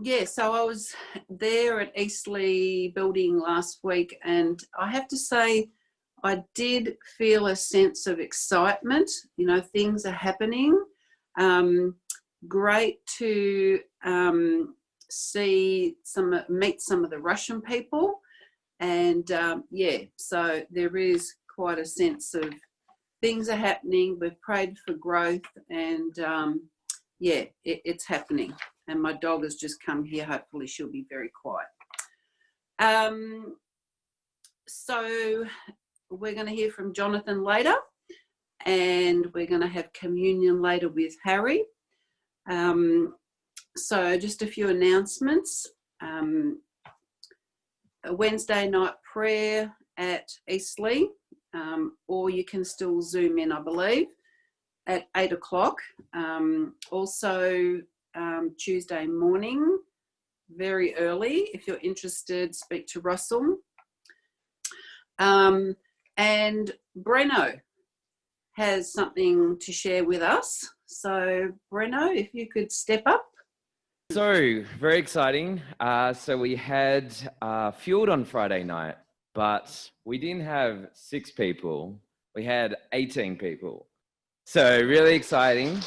Yeah, so I was there at Eastleigh building last week, and I have to say, I did feel a sense of excitement. You know, things are happening. Um, Great to meet some of the Russian people, and yeah, so there is quite a sense of things are happening. We've prayed for growth, and yeah, it's happening. And my dog has just come here. Hopefully she'll be very quiet. So we're going to hear from Jonathon later, and we're going to have communion later with Harry. So just a few announcements. A Wednesday night prayer at Eastleigh, or you can still Zoom in, I believe, at 8 o'clock. Also, Tuesday morning, very early. If you're interested, speak to Russell. And Breno has something to share with us. So, Breno, if you could step up. So, very exciting. So we had Fueled on Friday night, but we didn't have 6 people. We had 18 people. So really exciting.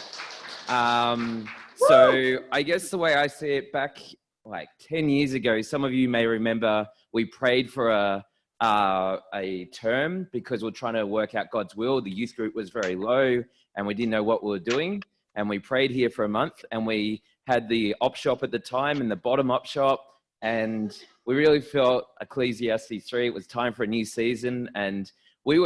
So I guess the way I see it, back like 10 years ago, some of you may remember we prayed for a term because we're trying to work out God's will. The youth group was very low and we didn't know what we were doing. And we prayed here for a month, and we had the op shop at the time and the bottom up shop. And we really felt Ecclesiastes 3, it was time for a new season. And we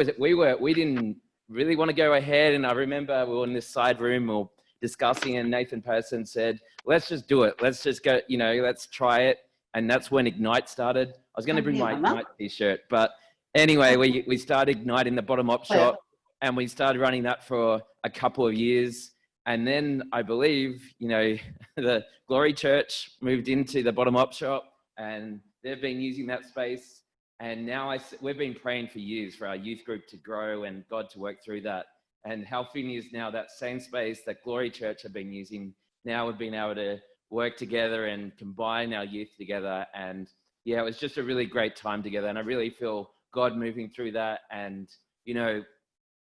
didn't really want to go ahead. And I remember we were in this side room, we were discussing, and Nathan Person said, let's just do it. Let's just go, let's try it. And that's when Ignite started. I was going to bring my Ignite t-shirt, but anyway, we started Ignite in the bottom up shop, and we started running that for a couple of years. And then I believe, the Glory Church moved into the bottom up shop, and they've been using that space. And now we've been praying for years for our youth group to grow and God to work through that. And how fitting is now that same space that Glory Church have been using. Now we've been able to work together and combine our youth together. And yeah, it was just a really great time together. And I really feel God moving through that. And,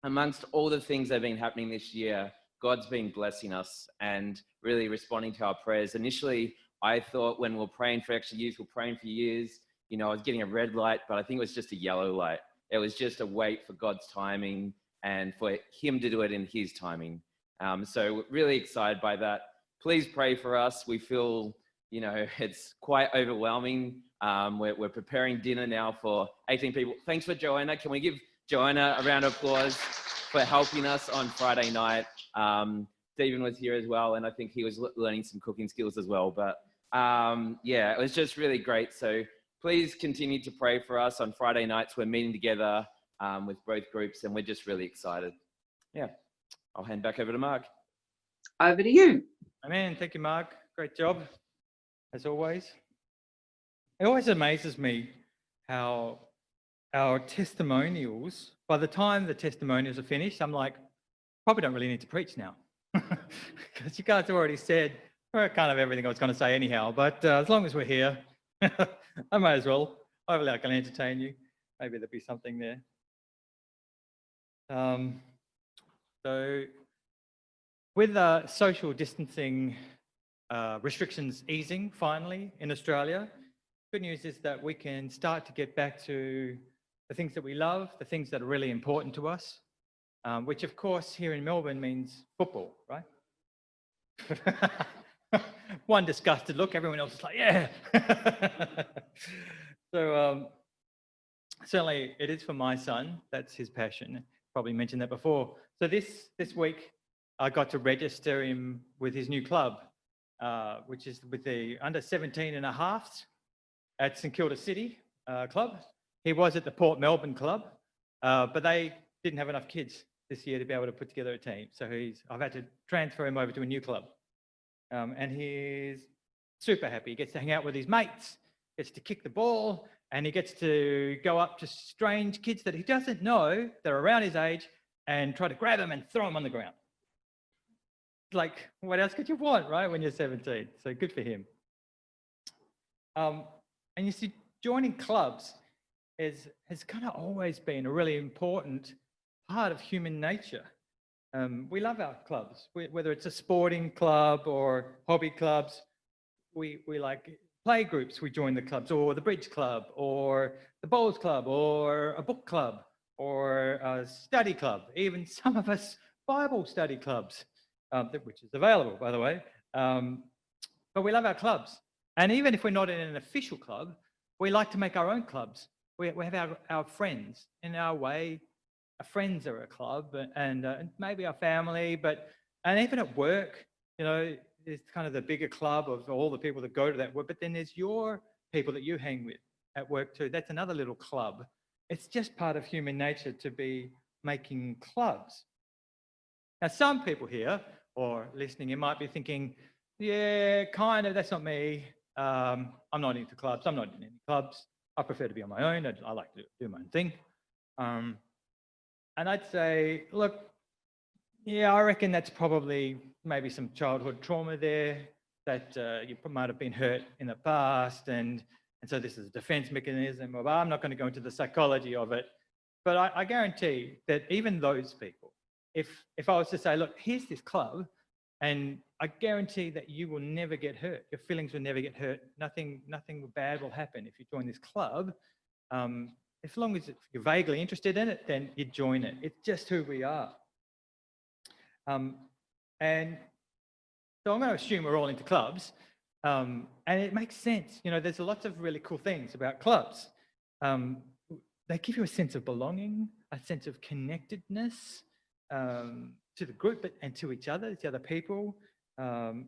amongst all the things that have been happening this year, God's been blessing us and really responding to our prayers. Initially, I thought when we're praying for extra youth, we're praying for years, I was getting a red light, but I think it was just a yellow light. It was just a wait for God's timing and for him to do it in his timing. So really excited by that. Please pray for us. We feel, it's quite overwhelming. We're preparing dinner now for 18 people. Thanks for Joanna. Can we give Joanna a round of applause for helping us on Friday night? Stephen was here as well, and I think he was learning some cooking skills as well. But yeah, it was just really great. So please continue to pray for us on Friday nights. We're meeting together with both groups, and we're just really excited. Yeah, I'll hand back over to Mark. Over to you. Amen. Thank you, Mark. Great job, as always. It always amazes me how our testimonials, by the time the testimonials are finished, I'm like, probably don't really need to preach now. Because you guys have already said kind of everything I was going to say anyhow. But as long as we're here, I might as well. Hopefully I can entertain you. Maybe there'll be something there. So with social distancing restrictions easing finally in Australia, good news is that we can start to get back to the things that we love, the things that are really important to us, which of course here in Melbourne means football, right? One disgusted look, everyone else is like, yeah. So certainly it is for my son, that's his passion. Probably mentioned that before. So this week I got to register him with his new club, which is with the under 17 and a halves at St Kilda City club. He was at the Port Melbourne club, but they didn't have enough kids this year to be able to put together a team. So I've had to transfer him over to a new club. And he's super happy. He gets to hang out with his mates, gets to kick the ball, and he gets to go up to strange kids that he doesn't know that are around his age and try to grab them and throw them on the ground. Like, what else could you want, right, when you're 17? So good for him. And you see, joining clubs has kind of always been a really important part of human nature. We love our clubs, whether it's a sporting club or hobby clubs. We like play groups, we join the clubs, or the bridge club, or the bowls club, or a book club, or a study club, even some of us Bible study clubs, which is available, by the way. But we love our clubs. And even if we're not in an official club, we like to make our own clubs. We have our friends. In our way, our friends are a club, and maybe our family, and even at work, you know, there's kind of the bigger club of all the people that go to that work, but then there's your people that you hang with at work too. That's another little club. It's just part of human nature to be making clubs. Now, some people here or listening, you might be thinking, yeah, kind of, that's not me. I'm not into clubs. I'm not in any clubs. I prefer to be on my own. I like to do my own thing. And I'd say, look, yeah, I reckon that's probably maybe some childhood trauma there, that you might have been hurt in the past, and so this is a defense mechanism. Well, I'm not going to go into the psychology of it, but I guarantee that even those people, if I was to say, look, here's this club, and I guarantee that you will never get hurt. Your feelings will never get hurt. Nothing bad will happen if you join this club. As long as you're vaguely interested in it, then you join it. It's just who we are. And so I'm going to assume we're all into clubs. And it makes sense. You know, there's lots of really cool things about clubs. They give you a sense of belonging, a sense of connectedness to the group and to each other, to other people. And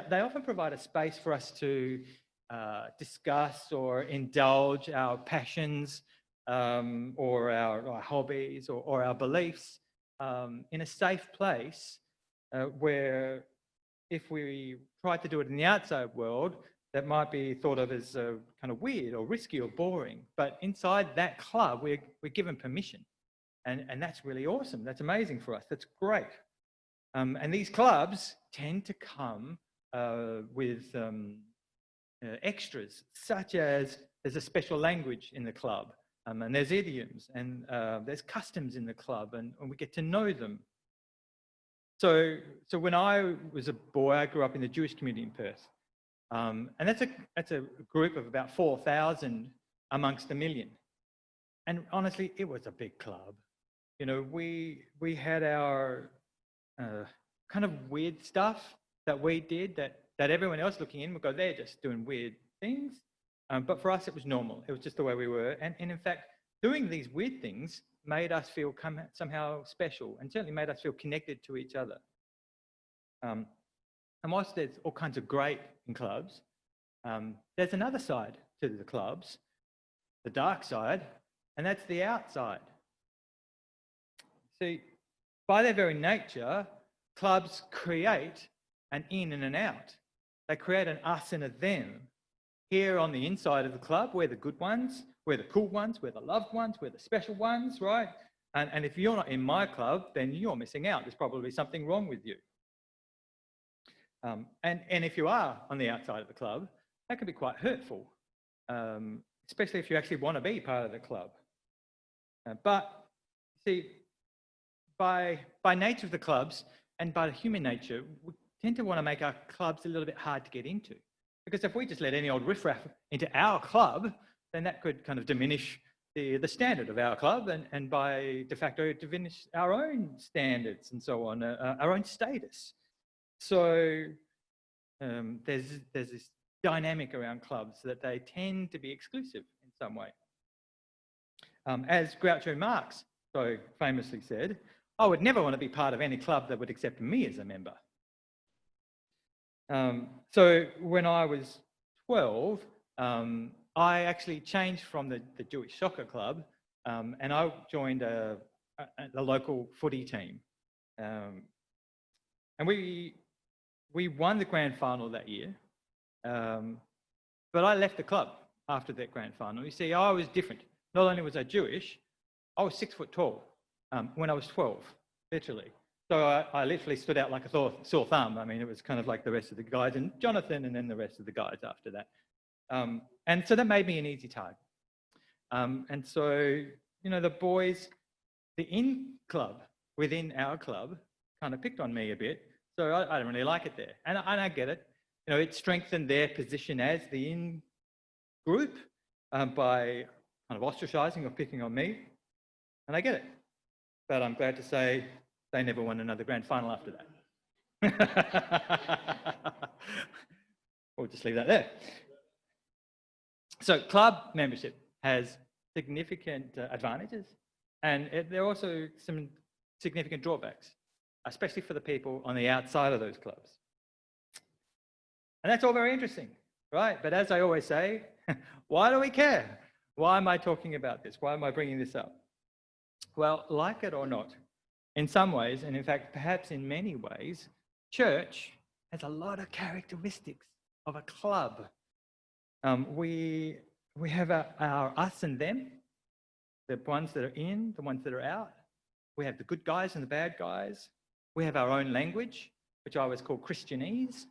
they often provide a space for us to discuss or indulge our passions or our hobbies or our beliefs in a safe place where if we tried to do it in the outside world, that might be thought of as kind of weird or risky or boring. But inside that club, we're given permission. And that's really awesome. That's amazing for us. That's great. And these clubs tend to come with extras, such as there's a special language in the club, and there's idioms, and there's customs in the club, and we get to know them. So when I was a boy, I grew up in the Jewish community in Perth, and that's a group of about 4,000 amongst a million. And honestly, it was a big club. You know, we had our kind of weird stuff that we did that everyone else looking in would go, they're just doing weird things. But for us, it was normal. It was just the way we were. And in fact, doing these weird things made us feel somehow special, and certainly made us feel connected to each other. And whilst there's all kinds of great in clubs, there's another side to the clubs, the dark side, and that's the outside. See, by their very nature, clubs create an in and an out. They create an us and a them. Here on the inside of the club, we're the good ones, we're the cool ones, we're the loved ones, we're the special ones, right? And if you're not in my club, then you're missing out. There's probably something wrong with you. And if you are on the outside of the club, that can be quite hurtful, especially if you actually want to be part of the club. But see, by nature of the clubs and by human nature, we tend to want to make our clubs a little bit hard to get into. Because if we just let any old riffraff into our club, then that could kind of diminish the standard of our club, and by de facto diminish our own standards and so on, our own status. So there's this dynamic around clubs that they tend to be exclusive in some way. As Groucho Marx so famously said, I would never want to be part of any club that would accept me as a member. So when I was 12, I actually changed from the Jewish soccer club, and I joined a local footy team. And we won the grand final that year, but I left the club after that grand final. You see, I was different. Not only was I Jewish, I was 6 foot tall when I was 12, literally. So I literally stood out like a sore thumb. I mean, it was kind of like the rest of the guys, and Jonathon, and then the rest of the guys after that. And so that made me an easy target. And so, the boys, the in club within our club kind of picked on me a bit. So I don't really like it there. And I get it. It strengthened their position as the in group by kind of ostracizing or picking on me. And I get it. But I'm glad to say they never won another grand final after that. We'll just leave that there. So club membership has significant advantages, and there are also some significant drawbacks, especially for the people on the outside of those clubs. And that's all very interesting, right? But as I always say, why do we care? Why am I talking about this? Why am I bringing this up? Well, like it or not, in some ways, and in fact, perhaps in many ways, church has a lot of characteristics of a club. We have our us and them, the ones that are in, the ones that are out. We have the good guys and the bad guys. We have our own language, which I always call Christianese.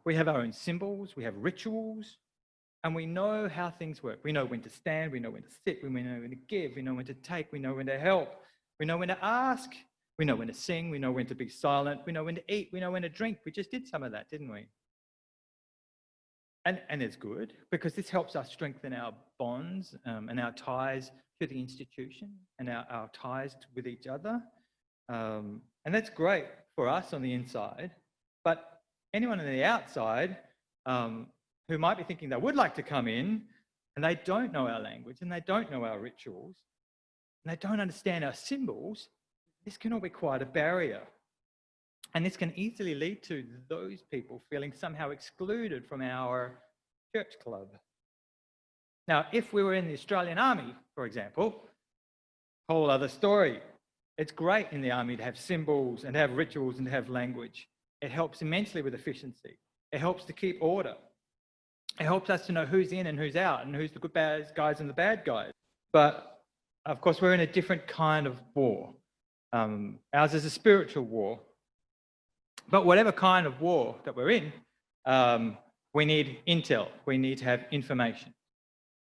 We have our own symbols. We have rituals. And we know how things work. We know when to stand. We know when to sit. We know when to give. We know when to take. We know when to help. We know when to ask. We know when to sing. We know when to be silent. We know when to eat. We know when to drink. We just did some of that, didn't we? And it's good because this helps us strengthen our bonds and our ties to the institution and our ties with each other. And that's great for us on the inside. But anyone on the outside who might be thinking they would like to come in and they don't know our language and they don't know our rituals and they don't understand our symbols, this can all be quite a barrier. And this can easily lead to those people feeling somehow excluded from our church club. Now, if we were in the Australian Army, for example, whole other story. It's great in the army to have symbols and to have rituals and to have language. It helps immensely with efficiency. It helps to keep order. It helps us to know who's in and who's out and who's the good guys and the bad guys. But, of course, we're in a different kind of war. Ours is a spiritual war. But whatever kind of war that we're in, we need intel. We need to have information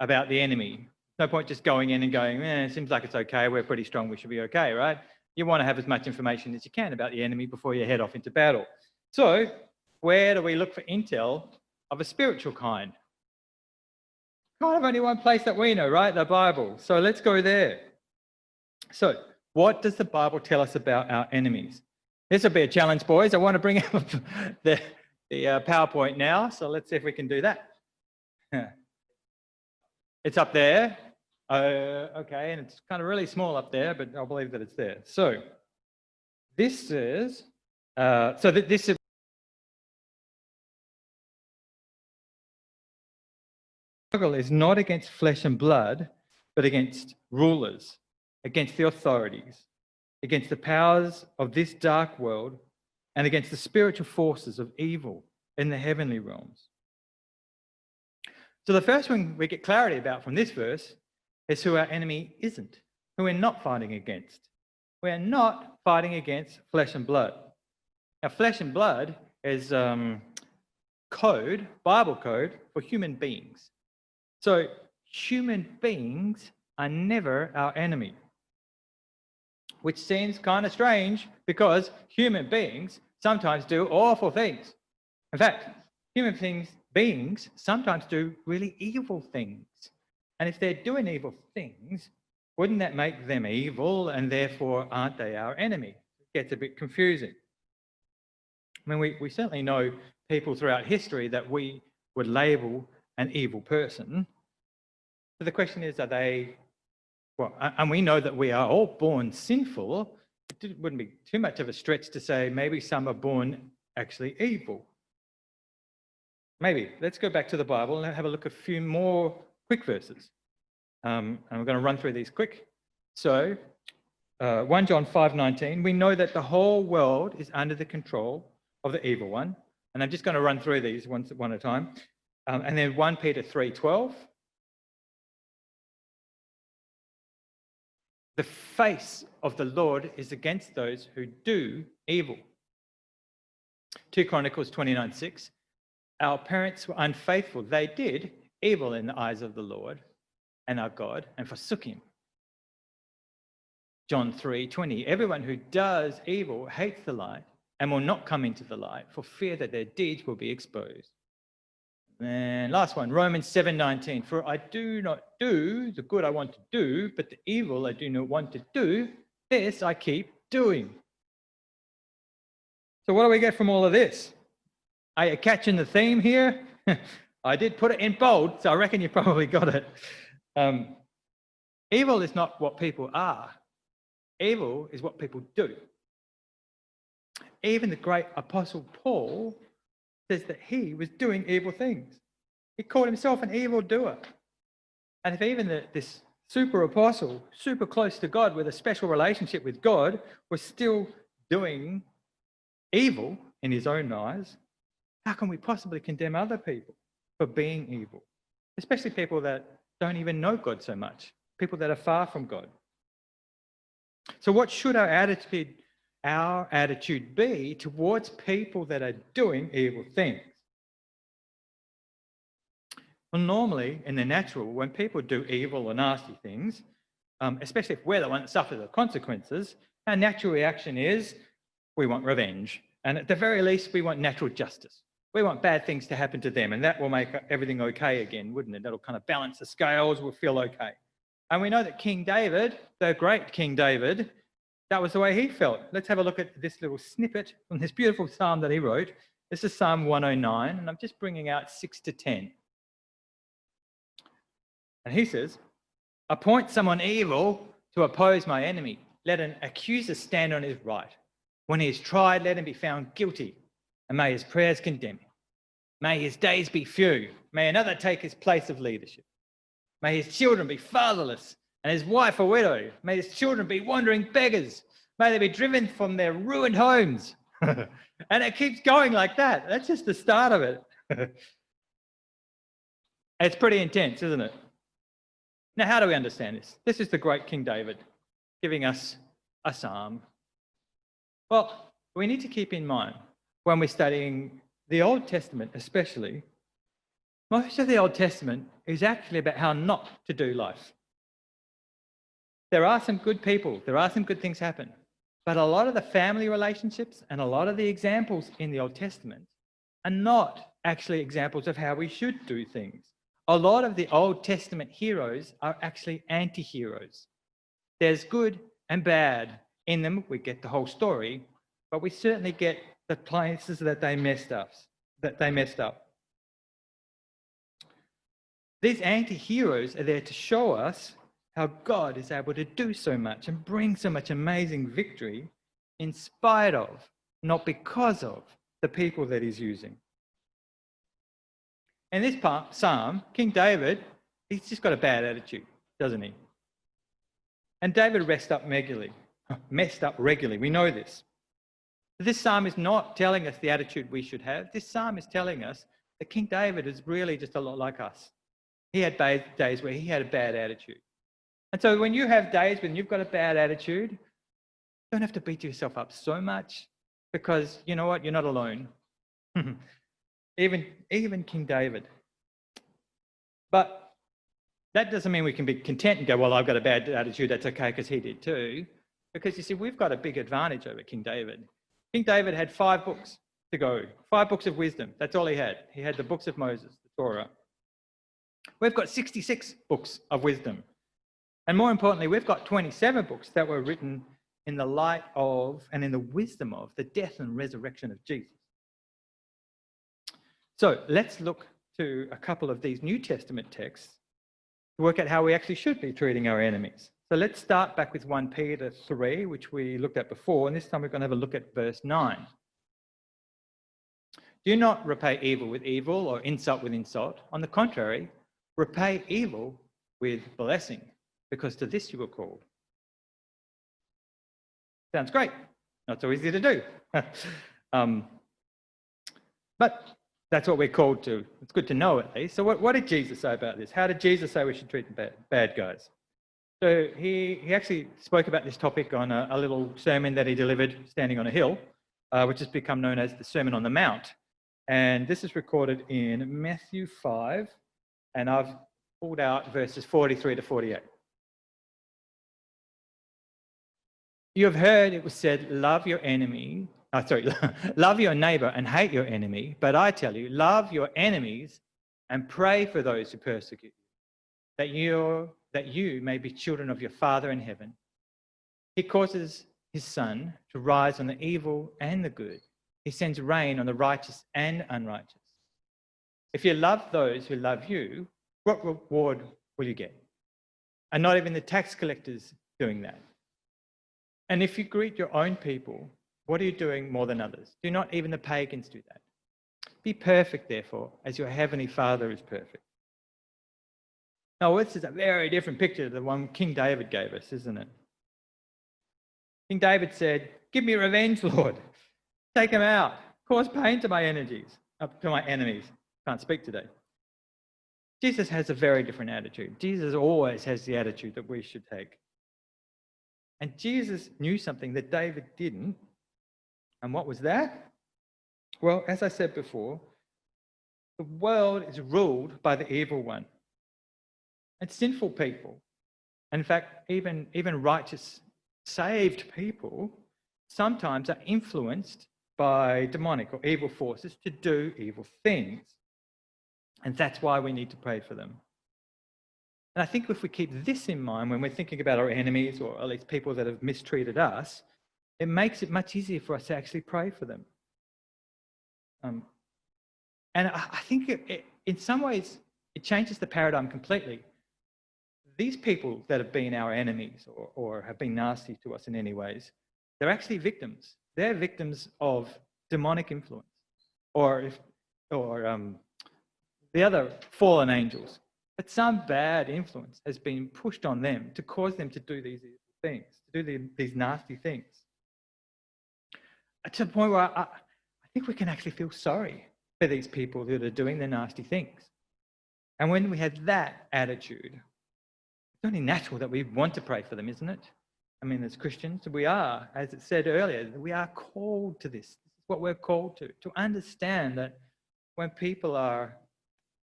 about the enemy. No point just going in and going, it seems like it's okay, we're pretty strong, we should be okay, right? You want to have as much information as you can about the enemy before you head off into battle. So where do we look for intel of a spiritual kind? Kind of only one place that we know, right? The Bible. So let's go there. So what does the Bible tell us about our enemies? This will be a challenge, boys. I want to bring up the PowerPoint now. So let's see if we can do that. It's up there. Okay, and it's kind of really small up there, but I believe that it's there. So this is, this is struggle is not against flesh and blood, but against rulers, against the authorities, against the powers of this dark world, and against the spiritual forces of evil in the heavenly realms. So the first one we get clarity about from this verse is who our enemy isn't, who we're not fighting against. We're not fighting against flesh and blood. Now, flesh and blood is code, Bible code, for human beings. So human beings are never our enemy, which seems kind of strange because human beings sometimes do awful things. In fact, human beings sometimes do really evil things. And if they're doing evil things, wouldn't that make them evil and therefore aren't they our enemy? It gets a bit confusing. I mean, we certainly know people throughout history that we would label an evil person. So the question is, are they, well, and we know that we are all born sinful. It wouldn't be too much of a stretch to say maybe some are born actually evil. Maybe. Let's go back to the Bible and have a look at a few more quick verses. And we're going to run through these quick. So 1 John 5:19, we know that the whole world is under the control of the evil one. And I'm just going to run through these one at a time. And then 1 Peter 3:12. The face of the Lord is against those who do evil. 2 Chronicles 29:6. our parents were unfaithful. They did evil in the eyes of the Lord and our God and forsook him. John 3:20, everyone who does evil hates the light and will not come into the light for fear that their deeds will be exposed. And last one, Romans 7:19, for I do not do the good I want to do, but the evil I do not want to do, this I keep doing. So what do we get from all of this? Are you catching the theme here? I did put it in bold, so I reckon you probably got it. Evil is not what people are. Evil is what people do. Even the great Apostle Paul says that he was doing evil things. He called himself an evildoer. And if even this super apostle, super close to God with a special relationship with God, was still doing evil in his own eyes, how can we possibly condemn other people for being evil? Especially people that don't even know God so much, people that are far from God. So what should our attitude be towards people that are doing evil things? Well, normally in the natural, when people do evil or nasty things, especially if we're the one that suffers the consequences, our natural reaction is we want revenge. And at the very least, we want natural justice. We want bad things to happen to them, and that will make everything okay again, wouldn't it? That'll kind of balance the scales, we'll feel okay. And we know that King David, the great King David, that was the way he felt. Let's have a look at this little snippet from this beautiful psalm that he wrote. This is Psalm 109, and I'm just bringing out 6 to 10. And he says, appoint someone evil to oppose my enemy. Let an accuser stand on his right. When he is tried, let him be found guilty, and may his prayers condemn him. May his days be few. May another take his place of leadership. May his children be fatherless and his wife a widow. May his children be wandering beggars. May they be driven from their ruined homes. And it keeps going like that. That's just the start of it. It's pretty intense, isn't it? Now, how do we understand this? This is the great King David giving us a psalm. Well, we need to keep in mind when we're studying the Old Testament especially, most of the Old Testament is actually about how not to do life. There are some good people, there are some good things happen, but a lot of the family relationships and a lot of the examples in the Old Testament are not actually examples of how we should do things. A lot of the Old Testament heroes are actually anti-heroes. There's good and bad in them. We get the whole story, but we certainly get the places that they messed up. These anti-heroes are there to show us how God is able to do so much and bring so much amazing victory in spite of, not because of, the people that he's using. In this psalm, King David, he's just got a bad attitude, doesn't he? And David messed up regularly. We know this. This psalm is not telling us the attitude we should have. This psalm is telling us that King David is really just a lot like us. He had days where he had a bad attitude. And so when you have days when you've got a bad attitude, you don't have to beat yourself up so much, because you know what? You're not alone. Even King David. But that doesn't mean we can be content and go, well, I've got a bad attitude, that's okay, because he did too. Because you see, we've got a big advantage over King David. King David had 5 books to go, 5 books of wisdom. That's all he had. He had the books of Moses, the Torah. We've got 66 books of wisdom. And more importantly, we've got 27 books that were written in the light of and in the wisdom of the death and resurrection of Jesus. So let's look to a couple of these New Testament texts to work out how we actually should be treating our enemies. So let's start back with 1 Peter 3, which we looked at before, and this time we're going to have a look at verse 9. Do not repay evil with evil or insult with insult. On the contrary, repay evil with blessing, because to this you were called. Sounds great. Not so easy to do. But that's what we're called to. It's good to know at least. So what did Jesus say about this? How did Jesus say we should treat the bad guys? So he actually spoke about this topic on a little sermon that he delivered standing on a hill, which has become known as the Sermon on the Mount. And this is recorded in Matthew 5, and I've pulled out verses 43 to 48. You have heard it was said, love your enemy, love your neighbor and hate your enemy. But I tell you, love your enemies and pray for those who persecute you, that you may be children of your Father in heaven. He causes his sun to rise on the evil and the good. He sends rain on the righteous and unrighteous. If you love those who love you, what reward will you get? And not even the tax collectors doing that. And if you greet your own people, what are you doing more than others? Do not even the pagans do that? Be perfect, therefore, as your heavenly Father is perfect. Now, this is a very different picture to the one King David gave us, isn't it? King David said, give me revenge, Lord. Take them out. Cause pain to my enemies. Can't speak today. Jesus has a very different attitude. Jesus always has the attitude that we should take. And Jesus knew something that David didn't. And what was that? Well, as I said before, the world is ruled by the evil one. And sinful people, in fact, even righteous, saved people, sometimes are influenced by demonic or evil forces to do evil things. And that's why we need to pray for them. And I think if we keep this in mind when we're thinking about our enemies, or at least people that have mistreated us, it makes it much easier for us to actually pray for them. And I think in some ways, it changes the paradigm completely. These people that have been our enemies or have been nasty to us in any ways, they're actually victims. They're victims of demonic influence or the other fallen angels. But some bad influence has been pushed on them to cause them to do these things, to do these nasty things. To the point where I think we can actually feel sorry for these people that are doing the nasty things. And when we have that attitude, it's only natural that we want to pray for them, isn't it? I mean, as Christians, we are, as it said earlier, we are called to this. This is what we're called to understand that when people are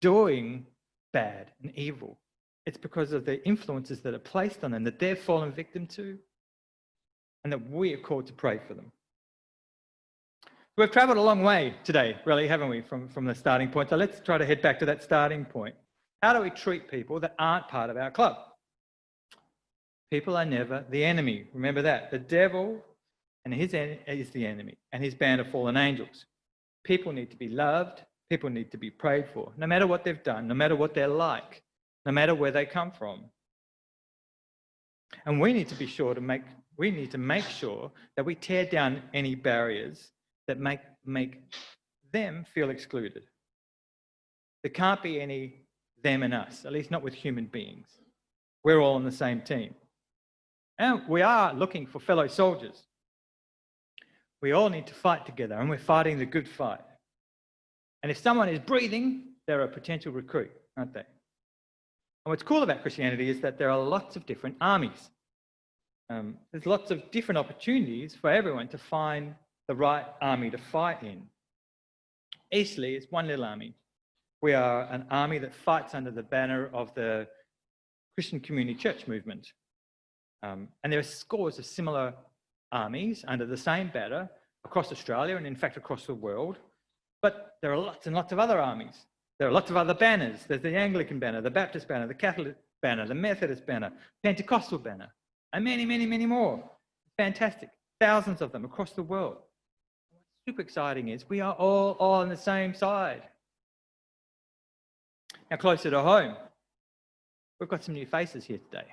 doing bad and evil, it's because of the influences that are placed on them that they've fallen victim to, and that we are called to pray for them. We've travelled a long way today, really, haven't we, from the starting point? So let's try to head back to that starting point. How do we treat people that aren't part of our club? People are never the enemy. Remember that. The devil is the enemy, and his band of fallen angels. People need to be loved. People need to be prayed for, no matter what they've done, no matter what they're like, no matter where they come from. And we need to make sure that we tear down any barriers that make them feel excluded. There can't be any them and us, at least not with human beings. We're all on the same team. And we are looking for fellow soldiers. We all need to fight together, and we're fighting the good fight. And if someone is breathing, they're a potential recruit, aren't they? And what's cool about Christianity is that there are lots of different armies. There's lots of different opportunities for everyone to find the right army to fight in. Eastleigh is one little army. We are an army that fights under the banner of the Christian Community Church movement. And there are scores of similar armies under the same banner across Australia and in fact across the world. But there are lots and lots of other armies. There are lots of other banners. There's the Anglican banner, the Baptist banner, the Catholic banner, the Methodist banner, Pentecostal banner, and many, many, many more. Fantastic. Thousands of them across the world. What's super exciting is we are all on the same side. Now, closer to home, we've got some new faces here today.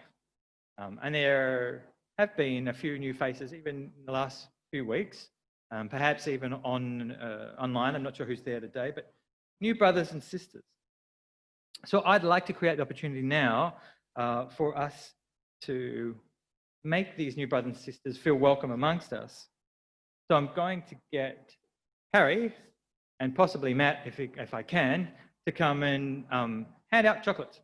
And there have been a few new faces even in the last few weeks, perhaps even online. I'm not sure who's there today, but new brothers and sisters. So I'd like to create the opportunity now for us to make these new brothers and sisters feel welcome amongst us. So I'm going to get Harry and possibly Matt, if I can, to come and hand out chocolates.